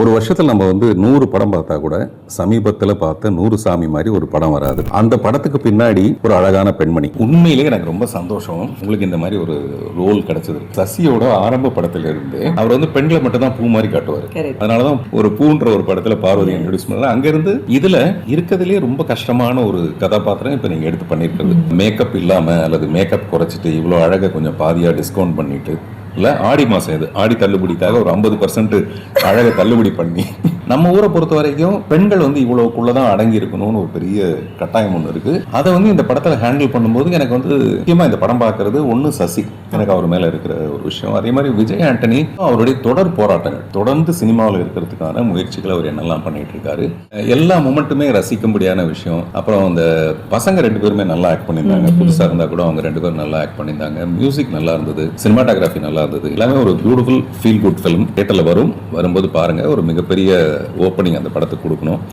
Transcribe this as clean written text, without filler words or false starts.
ஒரு வருஷத்துல நம்ம 100 படம் பார்த்தா கூட சமீபத்துல பார்த்த 100 சாமி மாதிரி ஒரு படம் வராது. அந்த படத்துக்கு பின்னாடி ஒரு அழகான பெண்மணி. உண்மையிலேயே எனக்கு ரொம்ப சந்தோஷம் உங்களுக்கு இந்த மாதிரி ஒரு ரோல் கிடைச்சது. சசியோட ஆரம்ப படத்துல இருந்து அவர் பெண்களை மட்டும் தான் பூ மாதிரி காட்டுவார். அதனாலதான் ஒரு பூன்ற ஒரு படத்துல பார்வதி இன்ட்ரோடியூஸ் பண்ணாங்க. அங்க இருந்து இதுல இருக்கிறதுலயே ரொம்ப கஷ்டமான ஒரு கதாபாத்திரம் இப்ப நீங்க எடுத்து பண்ணிருக்கிறது. மேக்கப் இல்லாம அல்லது மேக்கப் குறைச்சிட்டு இவ்வளவு அழகை கொஞ்சம் பாதியா டிஸ்கவுண்ட் பண்ணிட்டு இல்ல ஆடி மாசம் இது ஆடி தள்ளுபடிக்காக ஒரு 50% அழகை தள்ளுபடி பண்ணி நம்ம ஊரை பொறுத்த வரைக்கும் பெண்கள் இவ்வளவுக்குள்ளதான் அடங்கி இருக்கணும்னு ஒரு பெரிய கட்டாயம் ஒண்ணு இருக்கு. அதை இந்த படத்துல ஹேண்டில் பண்ணும்போது எனக்கு முக்கியமா இந்த படம் பார்க்கறது ஒண்ணு சசி, எனக்கு அவர் மேல இருக்கிற ஒரு விஷயம். அதே மாதிரி விஜய் ஆண்டனி அவருடைய தொடர் போராட்டங்கள், தொடர்ந்து சினிமாவில் இருக்கிறதுக்கான முயற்சிகளை அவர் என்னெல்லாம் பண்ணிட்டு இருக்காரு. எல்லா மொமெண்ட்டுமே ரசிக்கும்படியான விஷயம். அப்புறம் அந்த பசங்க 2 பேருமே நல்லா ஆக்ட் பண்ணியிருந்தாங்க. புதுசா இருந்தா கூட அவங்க 2 பேரும் நல்லா ஆக்ட் பண்ணியிருந்தாங்க. மியூசிக் நல்லா இருந்தது, சினிமாட்டோகிராஃபி நல்லா இருந்தது. எல்லாமே ஒரு பியூட்டிஃபுல் ஃபீல் குட் ஃபிலிம். தியேட்டர்ல வரும்போது பாருங்க. ஒரு மிகப்பெரிய ஓப்பனிங் அந்த படத்துக்கு கொடுக்கணும்.